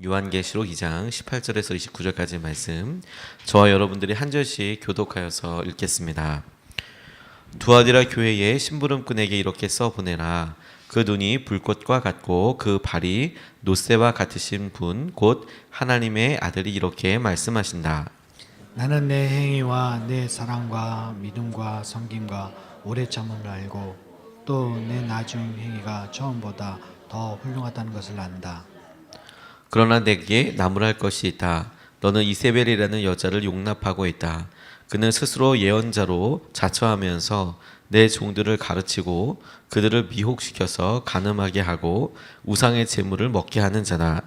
요한계시록 2장 18절에서 29절까지 말씀, 저와 여러분들이 한 절씩 교독하여서 읽겠습니다. 두아디라 교회의 심부름꾼에게 이렇게 써보내라. 그 눈이 불꽃과 같고 그 발이 노새와 같으신 분 곧 하나님의 아들이 이렇게 말씀하신다. 나는 내 행위와 내 사랑과 믿음과 섬김과 오래 참음을 알고 또 내 나중 행위가 처음보다 더 훌륭하다는 것을 안다. 그러나 내게 나무랄 것이 있다. 너는 이세벨이라는 여자를 용납하고 있다. 그는 스스로 예언자로 자처하면서 내 종들을 가르치고 그들을 미혹시켜서 간음하게 하고 우상의 제물을 먹게 하는 자다.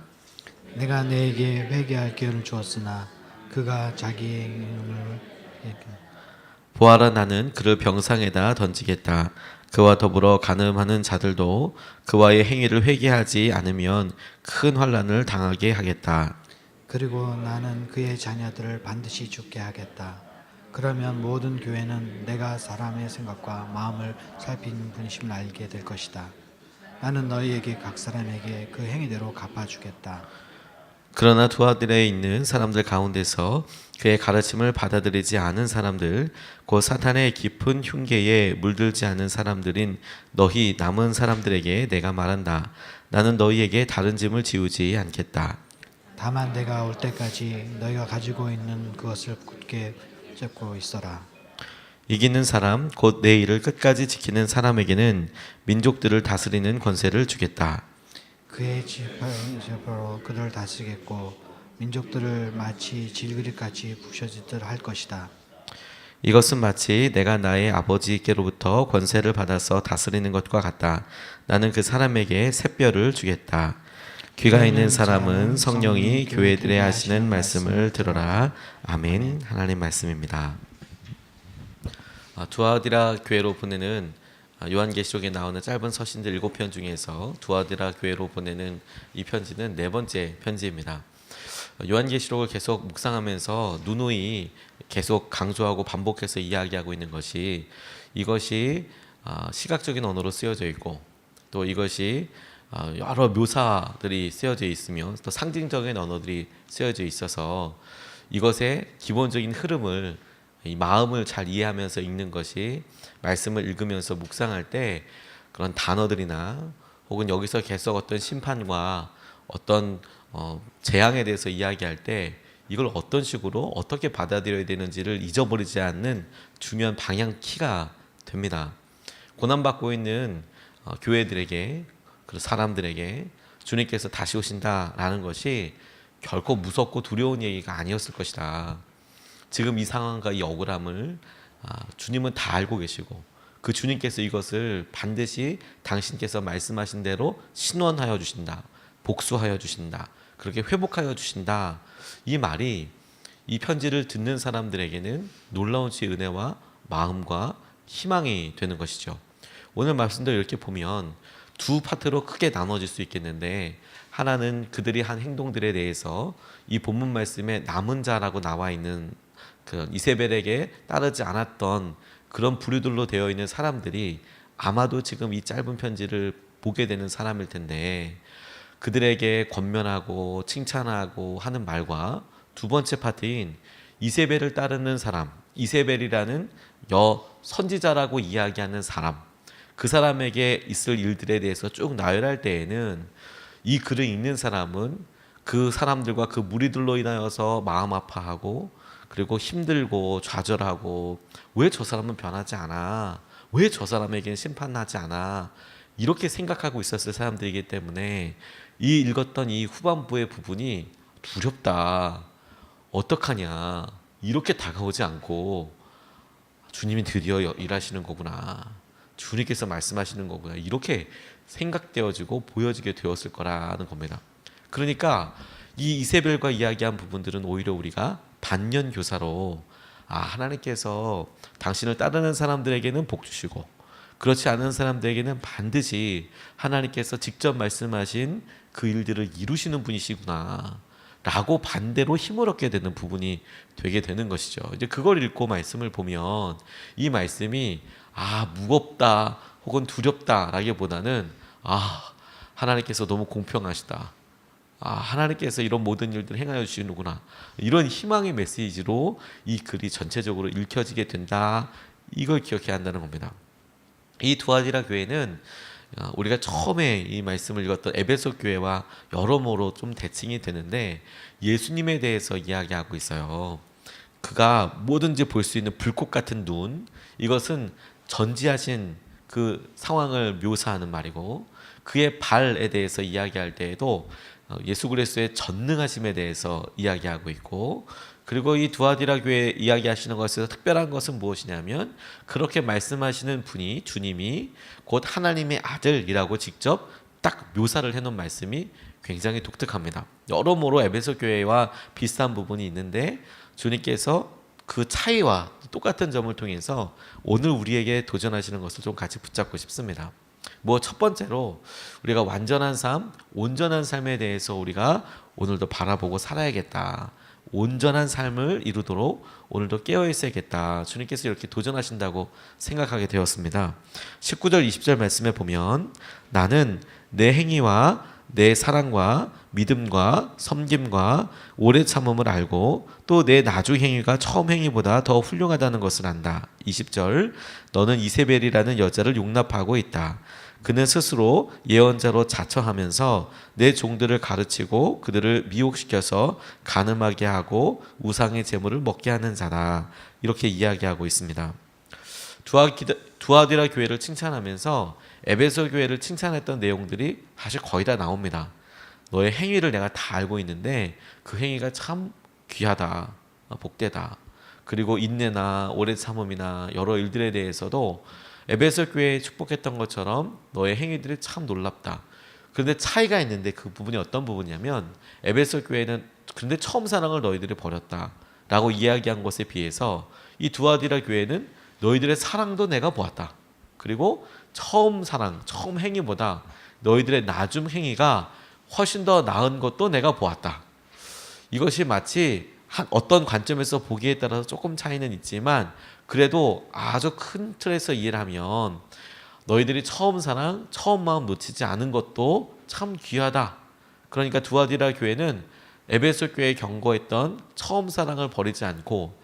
내가 내게 회개할 기회를 주었으나 그가 자기 행위를 보아라, 나는 그를 병상에다 던지겠다. 그와 더불어 간음하는 자들도 그와의 행위를 회개하지 않으면 큰 환난을 당하게 하겠다. 그리고 나는 그의 자녀들을 반드시 죽게 하겠다. 그러면 모든 교회는 내가 사람의 생각과 마음을 살피는 분이심을 알게 될 것이다. 나는 너희에게 각 사람에게 그 행위대로 갚아주겠다. 그러나 두아디라에 있는 사람들 가운데서 그의 가르침을 받아들이지 않은 사람들, 곧 사탄의 깊은 흉계에 물들지 않은 사람들인 너희 남은 사람들에게 내가 말한다. 나는 너희에게 다른 짐을 지우지 않겠다. 다만 내가 올 때까지 너희가 가지고 있는 그것을 굳게 잡고 있어라. 이기는 사람, 곧 내 일을 끝까지 지키는 사람에게는 민족들을 다스리는 권세를 주겠다. 그의 지파로 그들을 다스리겠고 민족들을 마치 질그릇같이 부셔지듯 할 것이다. 이것은 마치 내가 나의 아버지께로부터 권세를 받아서 다스리는 것과 같다. 나는 그 사람에게 샛별을 주겠다. 귀가 있는 사람은 성령이 교회들에 하시는 말씀을 들어라. 아멘. 하나님 말씀입니다. 두아디라 교회로 보내는 요한계시록에 나오는 짧은 서신들 7편 중에서 두아디라 교회로 보내는 이 편지는 네 번째 편지입니다. 요한계시록을 계속 묵상하면서 누누이 계속 강조하고 반복해서 이야기하고 있는 것이, 이것이 시각적인 언어로 쓰여져 있고 또 이것이 여러 묘사들이 쓰여져 있으며 또 상징적인 언어들이 쓰여져 있어서 이것의 기본적인 흐름을, 이 마음을 잘 이해하면서 읽는 것이, 말씀을 읽으면서 묵상할 때 그런 단어들이나 혹은 여기서 계속 어떤 심판과 어떤 재앙에 대해서 이야기할 때 이걸 어떤 식으로 어떻게 받아들여야 되는지를 잊어버리지 않는 중요한 방향 키가 됩니다. 고난받고 있는 교회들에게, 그 사람들에게 주님께서 다시 오신다라는 것이 결코 무섭고 두려운 얘기가 아니었을 것이다. 지금 이 상황과 이 억울함을 주님은 다 알고 계시고 그 주님께서 이것을 반드시 당신께서 말씀하신 대로 신원하여 주신다, 복수하여 주신다, 그렇게 회복하여 주신다. 이 말이 이 편지를 듣는 사람들에게는 놀라운 주의 은혜와 마음과 희망이 되는 것이죠. 오늘 말씀도 이렇게 보면 두 파트로 크게 나눠질 수 있겠는데, 하나는 그들이 한 행동들에 대해서 이 본문 말씀에 남은 자라고 나와 있는 그 이세벨에게 따르지 않았던 그런 부류들로 되어 있는 사람들이 아마도 지금 이 짧은 편지를 보게 되는 사람일 텐데, 그들에게 권면하고 칭찬하고 하는 말과 두 번째 파트인 이세벨을 따르는 사람, 이세벨이라는 선지자라고 이야기하는 사람, 그 사람에게 있을 일들에 대해서 쭉 나열할 때에는 이 글을 읽는 사람은 그 사람들과 그 무리들로 인하여서 마음 아파하고 그리고 힘들고 좌절하고, 왜 저 사람은 변하지 않아? 왜 저 사람에게는 심판하지 않아? 이렇게 생각하고 있었을 사람들이기 때문에 이 읽었던 이 후반부의 부분이 두렵다, 어떡하냐, 이렇게 다가오지 않고 주님이 드디어 일하시는 거구나, 주님께서 말씀하시는 거구나, 이렇게 생각되어지고 보여지게 되었을 거라는 겁니다. 그러니까 이 이세벨과 이야기한 부분들은 오히려 우리가 반면교사로, 하나님께서 당신을 따르는 사람들에게는 복 주시고 그렇지 않은 사람들에게는 반드시 하나님께서 직접 말씀하신 그 일들을 이루시는 분이시구나 라고 반대로 힘을 얻게 되는 부분이 되게 되는 것이죠. 이제 그걸 읽고 말씀을 보면 이 말씀이 무겁다 혹은 두렵다 라기보다는 하나님께서 너무 공평하시다, 하나님께서 이런 모든 일들을 행하여 주시는구나. 이런 희망의 메시지로 이 글이 전체적으로 읽혀지게 된다. 이걸 기억해야 한다는 겁니다. 이 두아디라 교회는 우리가 처음에 이 말씀을 읽었던 에베소 교회와 여러모로 좀 대칭이 되는데 예수님에 대해서 이야기하고 있어요. 그가 뭐든지 볼 수 있는 불꽃 같은 눈, 이것은 전지하신 그 상황을 묘사하는 말이고, 그의 발에 대해서 이야기할 때에도 예수 그리스도의 전능하심에 대해서 이야기하고 있고, 그리고 이 두아디라 교회 이야기하시는 것에서 특별한 것은 무엇이냐면 그렇게 말씀하시는 분이 주님이 곧 하나님의 아들이라고 직접 딱 묘사를 해놓은 말씀이 굉장히 독특합니다. 여러모로 에베소 교회와 비슷한 부분이 있는데 주님께서 그 차이와 똑같은 점을 통해서 오늘 우리에게 도전하시는 것을 좀 같이 붙잡고 싶습니다. 첫 번째로 우리가 완전한 삶, 온전한 삶에 대해서 우리가 오늘도 바라보고 살아야겠다. 온전한 삶을 이루도록 오늘도 깨어 있어야겠다. 주님께서 이렇게 도전하신다고 생각하게 되었습니다. 19절 20절 말씀에 보면 나는 내 행위와 내 사랑과 믿음과 섬김과 오래 참음을 알고 또 내 나중 행위가 처음 행위보다 더 훌륭하다는 것을 안다. 20절 너는 이세벨이라는 여자를 용납하고 있다. 그는 스스로 예언자로 자처하면서 내 종들을 가르치고 그들을 미혹시켜서 간음하게 하고 우상의 제물을 먹게 하는 자다. 이렇게 이야기하고 있습니다. 두아디라 교회를 칭찬하면서 에베소 교회를 칭찬했던 내용들이 사실 거의 다 나옵니다. 너의 행위를 내가 다 알고 있는데 그 행위가 참 귀하다, 복되다. 그리고 인내나 오래 참음이나 여러 일들에 대해서도 에베소 교회에 축복했던 것처럼 너의 행위들이 참 놀랍다. 그런데 차이가 있는데 그 부분이 어떤 부분이냐면 에베소 교회는 근데 처음 사랑을 너희들이 버렸다 라고 이야기한 것에 비해서 이 두아디라 교회는 너희들의 사랑도 내가 보았다. 그리고 처음 사랑, 처음 행위보다 너희들의 나중 행위가 훨씬 더 나은 것도 내가 보았다. 이것이 마치 어떤 관점에서 보기에 따라서 조금 차이는 있지만 그래도 아주 큰 틀에서 이해를 하면 너희들이 처음 사랑, 처음 마음 놓치지 않은 것도 참 귀하다. 그러니까 두아디라 교회는 에베소 교회에 경고했던 처음 사랑을 버리지 않고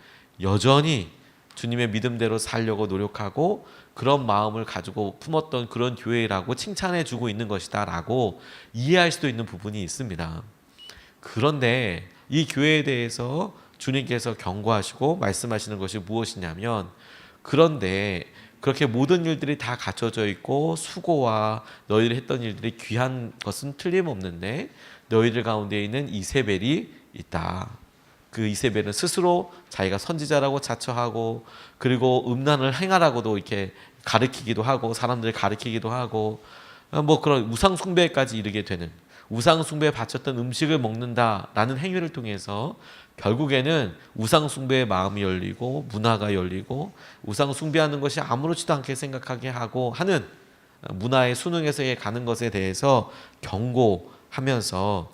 여전히 주님의 믿음대로 살려고 노력하고 그런 마음을 가지고 품었던 그런 교회라고 칭찬해 주고 있는 것이다 라고 이해할 수도 있는 부분이 있습니다. 그런데 이 교회에 대해서 주님께서 경고하시고 말씀하시는 것이 무엇이냐면 그런데 그렇게 모든 일들이 다 갖춰져 있고 수고와 너희들이 했던 일들이 귀한 것은 틀림없는데 너희들 가운데 있는 이세벨이 있다. 그 이세벨은 스스로 자기가 선지자라고 자처하고 그리고 음란을 행하라고도 이렇게 가르치기도 하고 사람들을 가르치기도 하고 그런 우상 숭배까지 이르게 되는 우상 숭배에 바쳤던 음식을 먹는다라는 행위를 통해서 결국에는 우상 숭배의 마음이 열리고 문화가 열리고 우상 숭배하는 것이 아무렇지도 않게 생각하게 하고 하는 문화의 수능에서의 가는 것에 대해서 경고하면서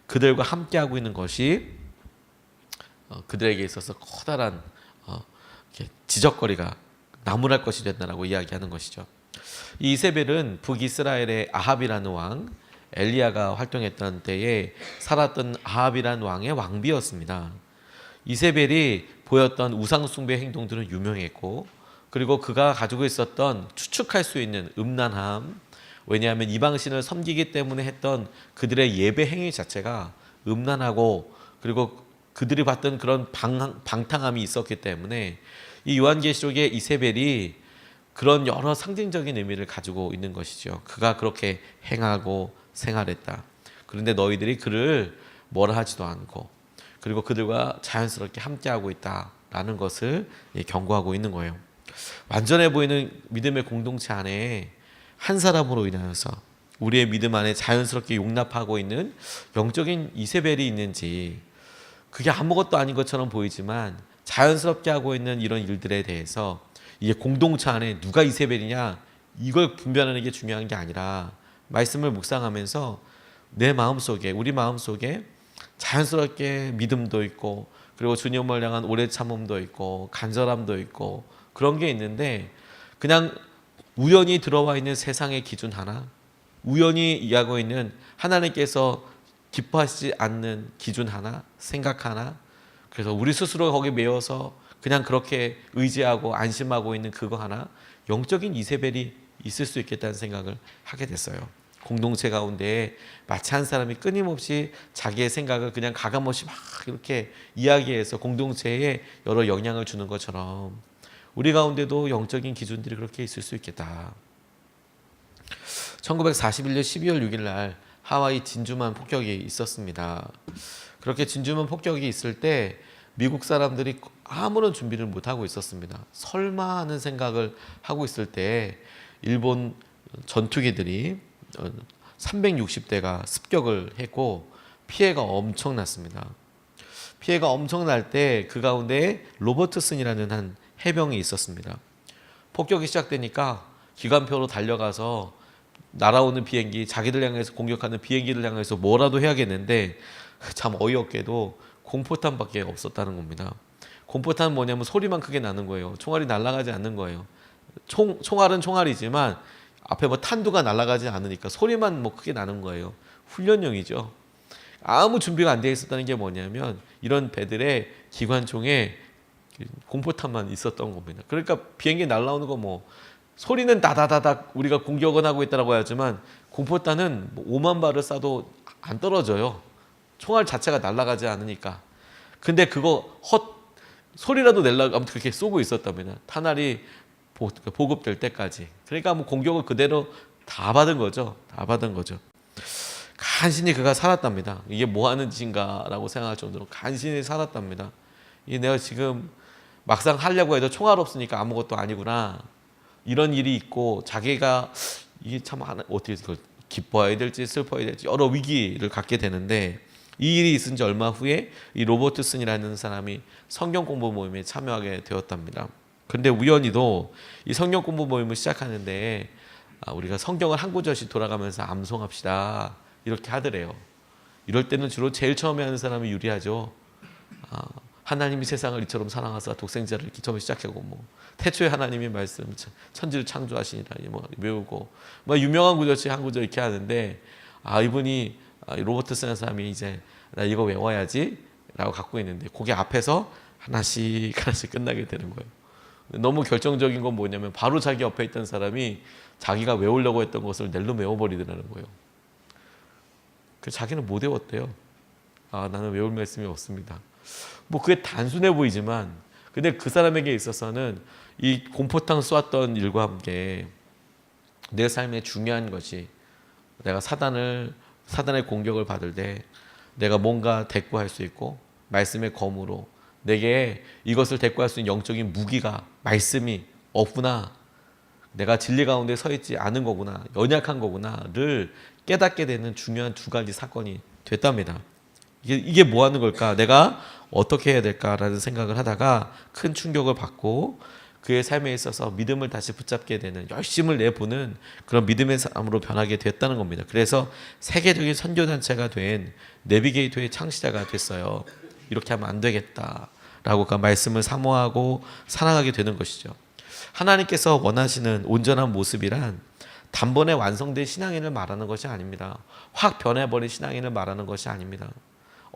그들과 함께하고 있는 것이 그들에게 있어서 커다란 지적거리가 나무랄 것이 된다라고 이야기하는 것이죠. 이 이세벨은 북이스라엘의 아합이라는 왕 엘리야가 활동했던 때에 살았던 아합이라는 왕의 왕비였습니다. 이세벨이 보였던 우상 숭배 행동들은 유명했고 그리고 그가 가지고 있었던 추측할 수 있는 음란함, 왜냐하면 이방신을 섬기기 때문에 했던 그들의 예배 행위 자체가 음란하고 그리고 그들이 봤던 그런 방탕함이 있었기 때문에 이 요한계시록의 이세벨이 그런 여러 상징적인 의미를 가지고 있는 것이죠. 그가 그렇게 행하고 생활했다. 그런데 너희들이 그를 뭐라 하지도 않고 그리고 그들과 자연스럽게 함께하고 있다라는 것을 경고하고 있는 거예요. 완전해 보이는 믿음의 공동체 안에 한 사람으로 인하여서 우리의 믿음 안에 자연스럽게 용납하고 있는 영적인 이세벨이 있는지 그게 아무것도 아닌 것처럼 보이지만 자연스럽게 하고 있는 이런 일들에 대해서 이게 공동체 안에 누가 이세벨이냐 이걸 분별하는 게 중요한 게 아니라 말씀을 묵상하면서 내 마음속에 우리 마음속에 자연스럽게 믿음도 있고 그리고 주님을 향한 오래 참음도 있고 간절함도 있고 그런 게 있는데 그냥 우연히 들어와 있는 세상의 기준 하나 우연히 이해하고 있는 하나님께서 기뻐하지 않는 기준 하나, 생각 하나, 그래서 우리 스스로 거기에 매여서 그냥 그렇게 의지하고 안심하고 있는 그거 하나, 영적인 이세벨이 있을 수 있겠다는 생각을 하게 됐어요. 공동체 가운데 마치 한 사람이 끊임없이 자기의 생각을 그냥 가감없이 막 이렇게 이야기해서 공동체에 여러 영향을 주는 것처럼 우리 가운데도 영적인 기준들이 그렇게 있을 수 있겠다. 1941년 12월 6일 날 하와이 진주만 폭격이 있었습니다. 그렇게 진주만 폭격이 있을 때 미국 사람들이 아무런 준비를 못하고 있었습니다. 설마 하는 생각을 하고 있을 때 일본 전투기들이 360대가 습격을 했고 피해가 엄청났습니다. 피해가 엄청날 때 그 가운데 로버트슨이라는 한 해병이 있었습니다. 폭격이 시작되니까 기관표로 달려가서 날아오는 비행기, 자기들 향해서 공격하는 비행기를 향해서 뭐라도 해야겠는데 참 어이없게도 공포탄밖에 없었다는 겁니다. 공포탄은 뭐냐면 소리만 크게 나는 거예요. 총알이 날아가지 않는 거예요. 총알은 총알이지만 앞에 뭐 탄두가 날아가지 않으니까 소리만 뭐 크게 나는 거예요. 훈련용이죠. 아무 준비가 안 돼 있었다는 게 뭐냐면 이런 배들의 기관총에 공포탄만 있었던 겁니다. 그러니까 비행기 날아오는 거 뭐 소리는 다다다닥 우리가 공격은 하고 있다라고 하지만 공포탄은 5만 발을 쏴도 안 떨어져요. 총알 자체가 날아가지 않으니까. 근데 그거 소리라도 내려고 아무튼 그렇게 쏘고 있었답니다. 탄알이 보급될 때까지. 그러니까 뭐 공격을 그대로 다 받은 거죠. 다 받은 거죠. 간신히 그가 살았답니다. 이게 뭐 하는 짓인가라고 생각할 정도로 간신히 살았답니다. 이게 내가 지금 막상 하려고 해도 총알 없으니까 아무것도 아니구나. 이런 일이 있고 자기가 이게 참 어떻게 그걸 기뻐해야 될지 슬퍼해야 될지 여러 위기를 갖게 되는데 이 일이 있은 지 얼마 후에 이 로버트슨이라는 사람이 성경 공부 모임에 참여하게 되었답니다. 그런데 우연히도 이 성경 공부 모임을 시작하는데 우리가 성경을 한 구절씩 돌아가면서 암송합시다 이렇게 하더래요. 이럴 때는 주로 제일 처음에 하는 사람이 유리하죠. 하나님이 세상을 이처럼 사랑하사 독생자를 이렇게 처음에 시작하고 뭐 태초에 하나님이 말씀 천지를 창조하시니라 뭐 외우고 뭐 유명한 구절씩 한 구절 이렇게 하는데 이분이 로버트슨이라는 사람이 이제 나 이거 외워야지 라고 갖고 있는데 거기 앞에서 하나씩 끝나게 되는 거예요. 너무 결정적인 건 뭐냐면 바로 자기 옆에 있던 사람이 자기가 외우려고 했던 것을 낼로 외워버리더라는 거예요. 그래서 자기는 못 외웠대요. 나는 외울 말씀이 없습니다. 뭐 그게 단순해 보이지만 근데 그 사람에게 있어서는 이 공포탄 쏘았던 일과 함께 내 삶에 중요한 것이 내가 사단의 공격을 받을 때 내가 뭔가 대꾸할 수 있고 말씀의 검으로 내게 이것을 대꾸할 수 있는 영적인 무기가 말씀이 없구나. 내가 진리 가운데 서 있지 않은 거구나. 연약한 거구나를 깨닫게 되는 중요한 두 가지 사건이 됐답니다. 이게 뭐 하는 걸까? 내가 어떻게 해야 될까라는 생각을 하다가 큰 충격을 받고 그의 삶에 있어서 믿음을 다시 붙잡게 되는 열심을 내보는 그런 믿음의 삶으로 변하게 됐다는 겁니다. 그래서 세계적인 선교단체가 된 내비게이터의 창시자가 됐어요. 이렇게 하면 안 되겠다라고 그 말씀을 사모하고 사랑하게 되는 것이죠. 하나님께서 원하시는 온전한 모습이란 단번에 완성된 신앙인을 말하는 것이 아닙니다. 확 변해버린 신앙인을 말하는 것이 아닙니다.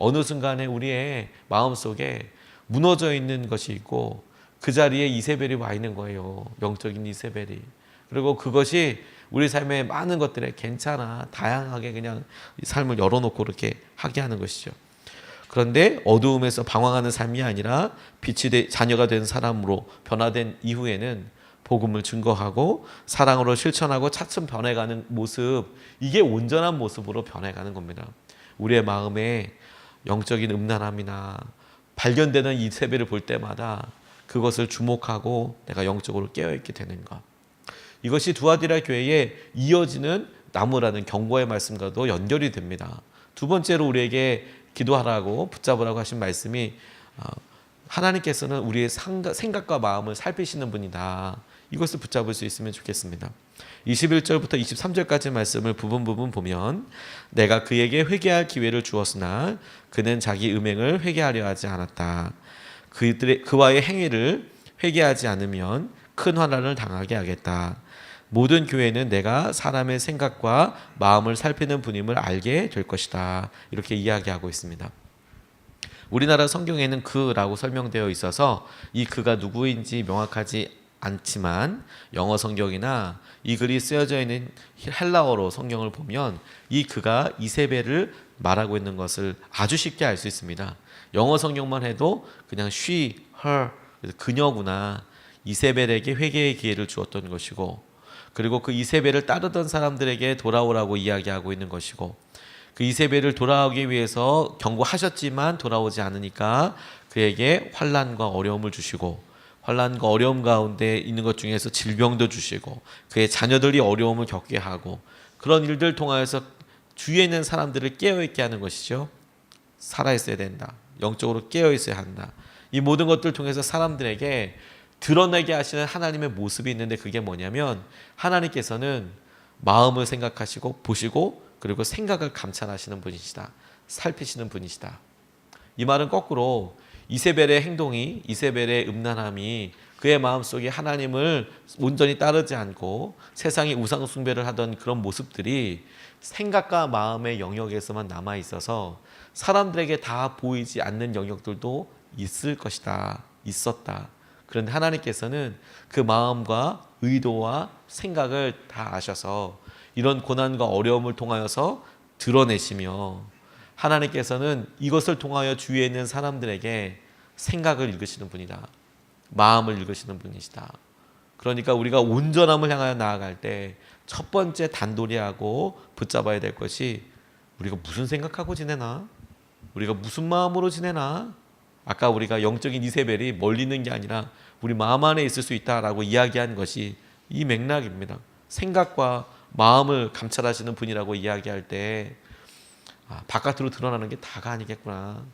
어느 순간에 우리의 마음속에 무너져 있는 것이 있고 그 자리에 이세벨이 와 있는 거예요. 영적인 이세벨이. 그리고 그것이 우리 삶의 많은 것들에 괜찮아 다양하게 그냥 삶을 열어놓고 이렇게 하게 하는 것이죠. 그런데 어두움에서 방황하는 삶이 아니라 빛이 자녀가 된 사람으로 변화된 이후에는 복음을 증거하고 사랑으로 실천하고 차츰 변해가는 모습, 이게 온전한 모습으로 변해가는 겁니다. 우리의 마음에 영적인 음란함이나 발견되는 이세벨을 볼 때마다 그것을 주목하고 내가 영적으로 깨어있게 되는 것, 이것이 두아디라 교회에 이어지는 나무라는 경고의 말씀과도 연결이 됩니다. 두 번째로 우리에게 기도하라고 붙잡으라고 하신 말씀이 하나님께서는 우리의 생각과 마음을 살피시는 분이다. 이것을 붙잡을 수 있으면 좋겠습니다. 21절부터 23절까지 말씀을 부분 보면 내가 그에게 회개할 기회를 주었으나 그는 자기 음행을 회개하려 하지 않았다. 그와의 행위를 회개하지 않으면 큰 환난을 당하게 하겠다. 모든 교회는 내가 사람의 생각과 마음을 살피는 분임을 알게 될 것이다. 이렇게 이야기하고 있습니다. 우리나라 성경에는 그라고 설명되어 있어서 이 그가 누구인지 명확하지 않지만 영어 성경이나 이 글이 쓰여져 있는 헬라어로 성경을 보면 이 그가 이세벨을 말하고 있는 것을 아주 쉽게 알 수 있습니다. 영어 성경만 해도 그냥 she, her, 그녀구나. 이세벨에게 회개의 기회를 주었던 것이고, 그리고 그 이세벨을 따르던 사람들에게 돌아오라고 이야기하고 있는 것이고, 그 이세벨을 돌아오기 위해서 경고하셨지만 돌아오지 않으니까 그에게 환난과 어려움을 주시고, 환난과 어려움 가운데 있는 것 중에서 질병도 주시고, 그의 자녀들이 어려움을 겪게 하고, 그런 일들 통하여서 주위에 있는 사람들을 깨어있게 하는 것이죠. 살아있어야 된다. 영적으로 깨어있어야 한다. 이 모든 것들을 통해서 사람들에게 드러내게 하시는 하나님의 모습이 있는데, 그게 뭐냐면 하나님께서는 마음을 생각하시고 보시고 그리고 생각을 감찰하시는 분이시다. 살피시는 분이시다. 이 말은 거꾸로 이세벨의 행동이, 이세벨의 음란함이 그의 마음속에 하나님을 온전히 따르지 않고 세상의 우상 숭배를 하던 그런 모습들이 생각과 마음의 영역에서만 남아 있어서 사람들에게 다 보이지 않는 영역들도 있을 것이다. 있었다. 그런데 하나님께서는 그 마음과 의도와 생각을 다 아셔서 이런 고난과 어려움을 통하여서 드러내시며, 하나님께서는 이것을 통하여 주위에 있는 사람들에게 생각을 읽으시는 분이다. 마음을 읽으시는 분이시다. 그러니까 우리가 온전함을 향하여 나아갈 때 첫 번째 단도리하고 붙잡아야 될 것이, 우리가 무슨 생각하고 지내나? 우리가 무슨 마음으로 지내나? 아까 우리가 영적인 이세벨이 멀리 있는 게 아니라 우리 마음 안에 있을 수 있다라고 이야기한 것이 이 맥락입니다. 생각과 마음을 감찰하시는 분이라고 이야기할 때 바깥으로 드러나는 게 다가 아니겠구나.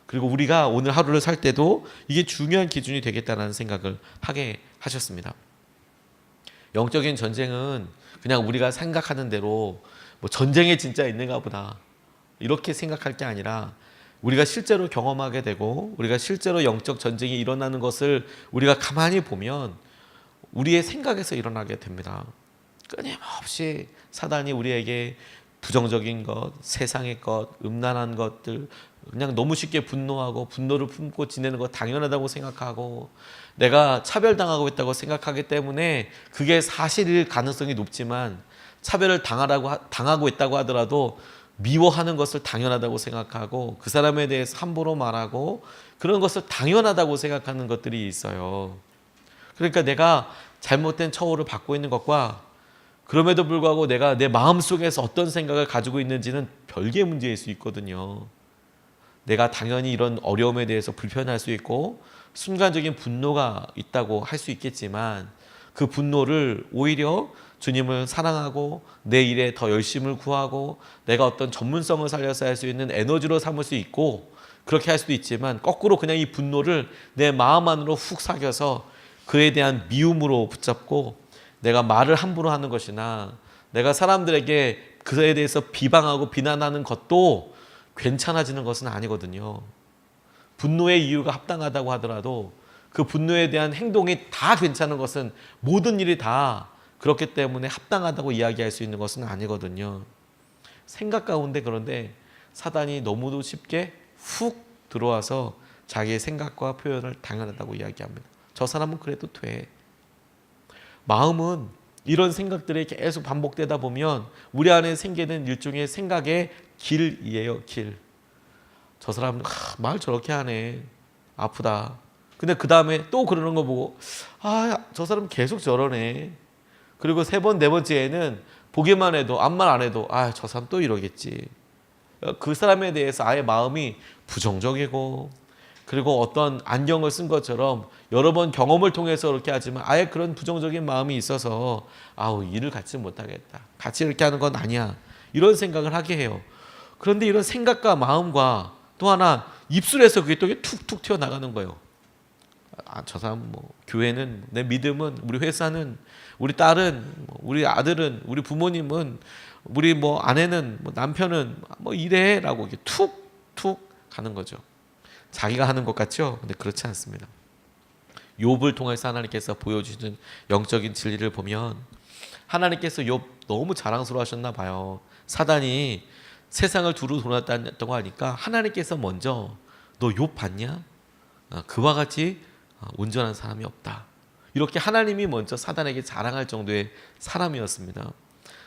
그리고 우리가 오늘 하루를 살 때도 이게 중요한 기준이 되겠다는 생각을 하게 하셨습니다. 영적인 전쟁은 그냥 우리가 생각하는 대로 뭐 전쟁에 진짜 있는가 보다 이렇게 생각할 게 아니라, 우리가 실제로 경험하게 되고 우리가 실제로 영적 전쟁이 일어나는 것을 우리가 가만히 보면 우리의 생각에서 일어나게 됩니다. 끊임없이 사단이 우리에게 부정적인 것, 세상의 것, 음란한 것들, 그냥 너무 쉽게 분노하고 분노를 품고 지내는 것 당연하다고 생각하고, 내가 차별당하고 있다고 생각하기 때문에 그게 사실일 가능성이 높지만, 차별을 당하고 있다고 하더라도 미워하는 것을 당연하다고 생각하고 그 사람에 대해서 함부로 말하고 그런 것을 당연하다고 생각하는 것들이 있어요. 그러니까 내가 잘못된 처우를 받고 있는 것과 그럼에도 불구하고 내가 내 마음속에서 어떤 생각을 가지고 있는지는 별개의 문제일 수 있거든요. 내가 당연히 이런 어려움에 대해서 불편할 수 있고 순간적인 분노가 있다고 할 수 있겠지만, 그 분노를 오히려 주님을 사랑하고 내 일에 더 열심을 구하고 내가 어떤 전문성을 살려서 할 수 있는 에너지로 삼을 수 있고, 그렇게 할 수도 있지만 거꾸로 그냥 이 분노를 내 마음 안으로 훅 사겨서 그에 대한 미움으로 붙잡고 내가 말을 함부로 하는 것이나 내가 사람들에게 그에 대해서 비방하고 비난하는 것도 괜찮아지는 것은 아니거든요. 분노의 이유가 합당하다고 하더라도 그 분노에 대한 행동이 다 괜찮은 것은, 모든 일이 다 그렇기 때문에 합당하다고 이야기할 수 있는 것은 아니거든요. 생각 가운데 그런데 사단이 너무도 쉽게 훅 들어와서 자기의 생각과 표현을 당연하다고 이야기합니다. 저 사람은 그래도 돼. 마음은 이런 생각들이 계속 반복되다 보면 우리 안에 생기는 일종의 생각의 길이에요. 길. 저 사람은 말 저렇게 하네. 아프다. 근데 그 다음에 또 그러는 거 보고 저 사람 계속 저러네. 그리고 세 번, 네 번째에는 보기만 해도 아무 말 안 해도 저 사람 또 이러겠지. 그 사람에 대해서 아예 마음이 부정적이고, 그리고 어떤 안경을 쓴 것처럼 여러 번 경험을 통해서 그렇게 하지만 아예 그런 부정적인 마음이 있어서 일을 같이 못하겠다. 같이 이렇게 하는 건 아니야. 이런 생각을 하게 해요. 그런데 이런 생각과 마음과 또 하나 입술에서 그게 또 툭툭 튀어나가는 거예요. 저 사람 교회는, 내 믿음은, 우리 회사는, 우리 딸은, 우리 아들은, 우리 부모님은, 우리 아내는, 남편은 이래라고 이렇게 툭툭 가는 거죠. 자기가 하는 것 같죠? 근데 그렇지 않습니다. 욥을 통해서 하나님께서 보여주시는 영적인 진리를 보면 하나님께서 욥 너무 자랑스러워하셨나 봐요. 사단이 세상을 두루 돌았다는 거 하니까 하나님께서 먼저 너 욥 봤냐? 그와 같이 온전한 사람이 없다. 이렇게 하나님이 먼저 사단에게 자랑할 정도의 사람이었습니다.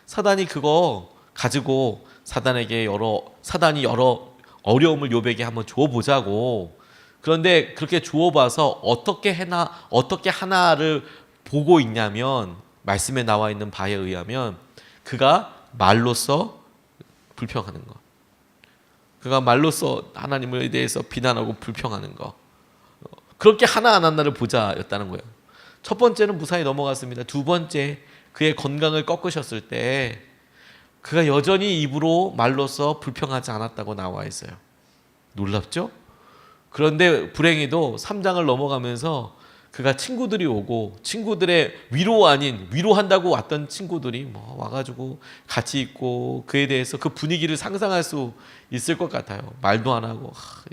사단이 그거 가지고 사단이 여러 어려움을 욥에게 한번 줘보자고. 그런데 그렇게 주어봐서 어떻게 하나를 보고 있냐면 말씀에 나와 있는 바에 의하면 그가 말로써 불평하는 것, 그가 말로써 하나님에 대해서 비난하고 불평하는 것, 그렇게 하나하나를 보자였다는 거예요. 첫 번째는 무사히 넘어갔습니다. 두 번째, 그의 건강을 꺾으셨을 때 그가 여전히 입으로 말로써 불평하지 않았다고 나와 있어요. 놀랍죠? 그런데 불행히도 3장을 넘어가면서 그가 친구들이 오고 친구들의 위로 아닌 위로한다고 왔던 친구들이 뭐 와가지고 같이 있고 그에 대해서 그 분위기를 상상할 수 있을 것 같아요. 말도 안 하고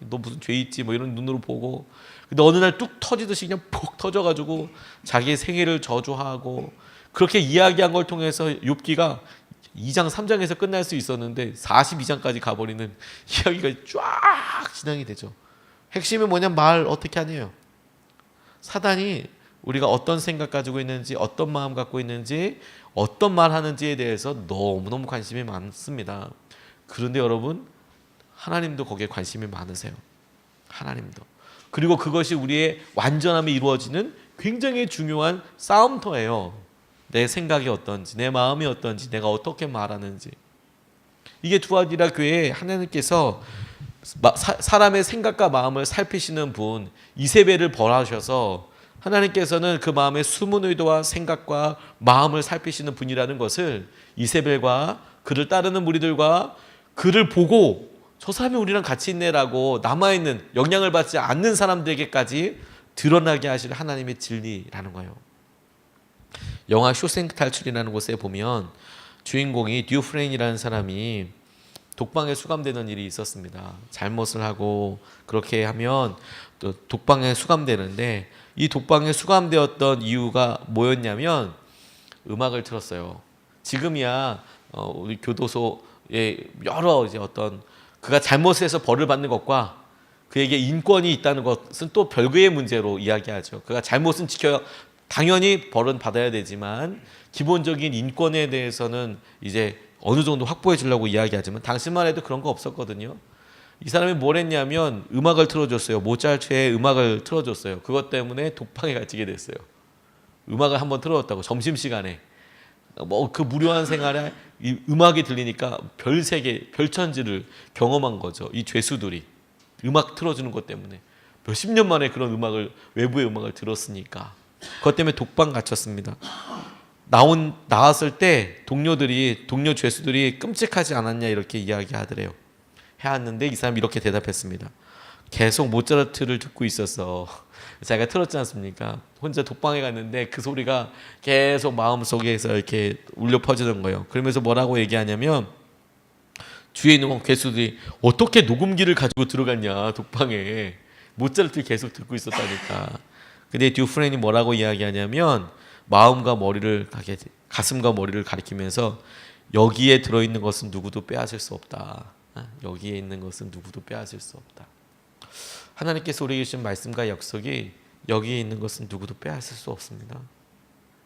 너 무슨 죄 있지 뭐 이런 눈으로 보고, 근데 어느 날 뚝 터지듯이 그냥 폭 터져가지고 자기의 생애를 저주하고 그렇게 이야기한 걸 통해서 욥기가 2장 3장에서 끝날 수 있었는데 42장까지 가버리는 이야기가 쫙 진행이 되죠. 핵심이 뭐냐, 말 어떻게 하네요. 사단이 우리가 어떤 생각 가지고 있는지, 어떤 마음 갖고 있는지, 어떤 말 하는지에 대해서 너무너무 관심이 많습니다. 그런데 여러분, 하나님도 거기에 관심이 많으세요. 하나님도. 그리고 그것이 우리의 완전함이 이루어지는 굉장히 중요한 싸움터예요. 내 생각이 어떤지, 내 마음이 어떤지, 내가 어떻게 말하는지. 이게 두아디라 교회에 하나님께서 사람의 생각과 마음을 살피시는 분 이세벨을 벌하셔서 하나님께서는 그 마음의 숨은 의도와 생각과 마음을 살피시는 분이라는 것을 이세벨과 그를 따르는 무리들과 그를 보고 저 사람이 우리랑 같이 있네라고 남아있는 영향을 받지 않는 사람들에게까지 드러나게 하실 하나님의 진리라는 거예요. 영화 쇼생크 탈출이라는 곳에 보면 주인공이 듀프레인이라는 사람이 독방에 수감되는 일이 있었습니다. 잘못을 하고 그렇게 하면 또 독방에 수감되는데, 이 독방에 수감되었던 이유가 뭐였냐면 음악을 틀었어요. 지금이야 우리 교도소에 여러 이제 어떤 그가 잘못해서 벌을 받는 것과 그에게 인권이 있다는 것은 또 별개의 문제로 이야기하죠. 그가 잘못은 지켜야 당연히 벌은 받아야 되지만 기본적인 인권에 대해서는 이제 어느 정도 확보해 주려고 이야기하지만 당시만 해도 그런 거 없었거든요. 이 사람이 뭘 했냐면 음악을 틀어줬어요. 모차르트의 음악을 틀어줬어요. 그것 때문에 독방에 갇히게 됐어요. 음악을 한번 틀어줬다고 점심시간에. 뭐 그 무료한 생활에 이 음악이 들리니까 별세계, 별천지를 경험한 거죠. 이 죄수들이 음악 틀어주는 것 때문에 몇십 년 만에 그런 음악을, 외부의 음악을 들었으니까 그것 때문에 독방 갇혔습니다. 나왔을 때 동료 죄수들이 끔찍하지 않았냐 이렇게 이야기하더래요. 해왔는데 이 사람이 이렇게 대답했습니다. 계속 모차르트를 듣고 있었어. 자기가 틀었지 않습니까? 혼자 독방에 갔는데 그 소리가 계속 마음속에서 이렇게 울려 퍼지는 거예요. 그러면서 뭐라고 얘기하냐면 주위에 있는 괴수들이 어떻게 녹음기를 가지고 들어갔냐 독방에, 모차르트를 계속 듣고 있었다니까. 근데 듀프렌이 뭐라고 이야기하냐면 마음과 머리를, 가슴과 머리를 가리키면서 여기에 들어있는 것은 누구도 빼앗을 수 없다. 여기에 있는 것은 누구도 빼앗을 수 없다. 하나님께서 우리에게 주신 말씀과 약속이 여기에 있는 것은 누구도 빼앗을 수 없습니다.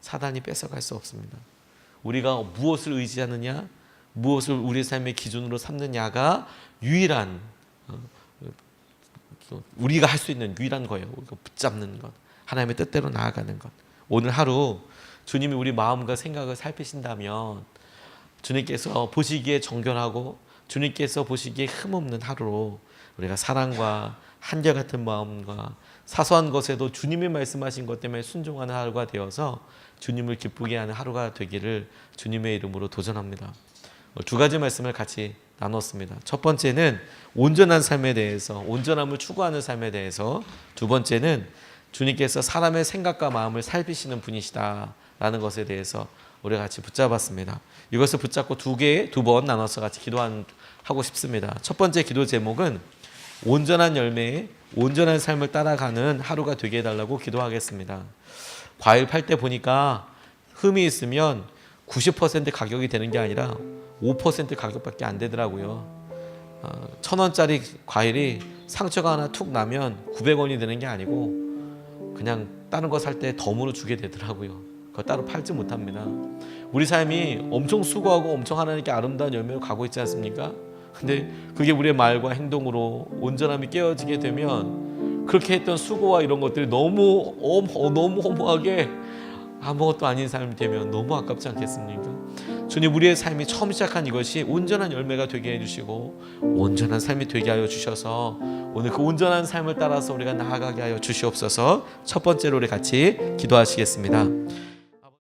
사단이 뺏어갈 수 없습니다. 우리가 무엇을 의지하느냐, 무엇을 우리의 삶의 기준으로 삼느냐가 유일한, 우리가 할 수 있는 유일한 거예요. 우리가 붙잡는 것, 하나님의 뜻대로 나아가는 것. 오늘 하루 주님이 우리 마음과 생각을 살피신다면 주님께서 보시기에 정결하고 주님께서 보시기에 흠없는 하루로 우리가 사랑과 한결같은 마음과 사소한 것에도 주님이 말씀하신 것 때문에 순종하는 하루가 되어서 주님을 기쁘게 하는 하루가 되기를 주님의 이름으로 도전합니다. 두 가지 말씀을 같이 나눴습니다. 첫 번째는 온전한 삶에 대해서, 온전함을 추구하는 삶에 대해서, 두 번째는 주님께서 사람의 생각과 마음을 살피시는 분이시다라는 것에 대해서 우리가 같이 붙잡았습니다. 이것을 붙잡고 두 번 나눠서 같이 기도하고 싶습니다. 첫 번째 기도 제목은 온전한 열매에 온전한 삶을 따라가는 하루가 되게 해달라고 기도하겠습니다. 과일 팔 때 보니까 흠이 있으면 90% 가격이 되는 게 아니라 5% 가격밖에 안 되더라고요. 1,000원짜리 과일이 상처가 하나 툭 나면 900원이 되는 게 아니고 그냥 다른 거 살 때 덤으로 주게 되더라고요. 그거 따로 팔지 못합니다. 우리 삶이 엄청 수고하고 엄청 하나님께 아름다운 열매를 가고 있지 않습니까? 근데 그게 우리의 말과 행동으로 온전함이 깨어지게 되면 그렇게 했던 수고와 이런 것들이 너무 허무하게 아무것도 아닌 삶이 되면 너무 아깝지 않겠습니까? 주님, 우리의 삶이 처음 시작한 이것이 온전한 열매가 되게 해주시고 온전한 삶이 되게 하여 주셔서 오늘 그 온전한 삶을 따라서 우리가 나아가게 하여 주시옵소서. 첫 번째로 우리 같이 기도하시겠습니다.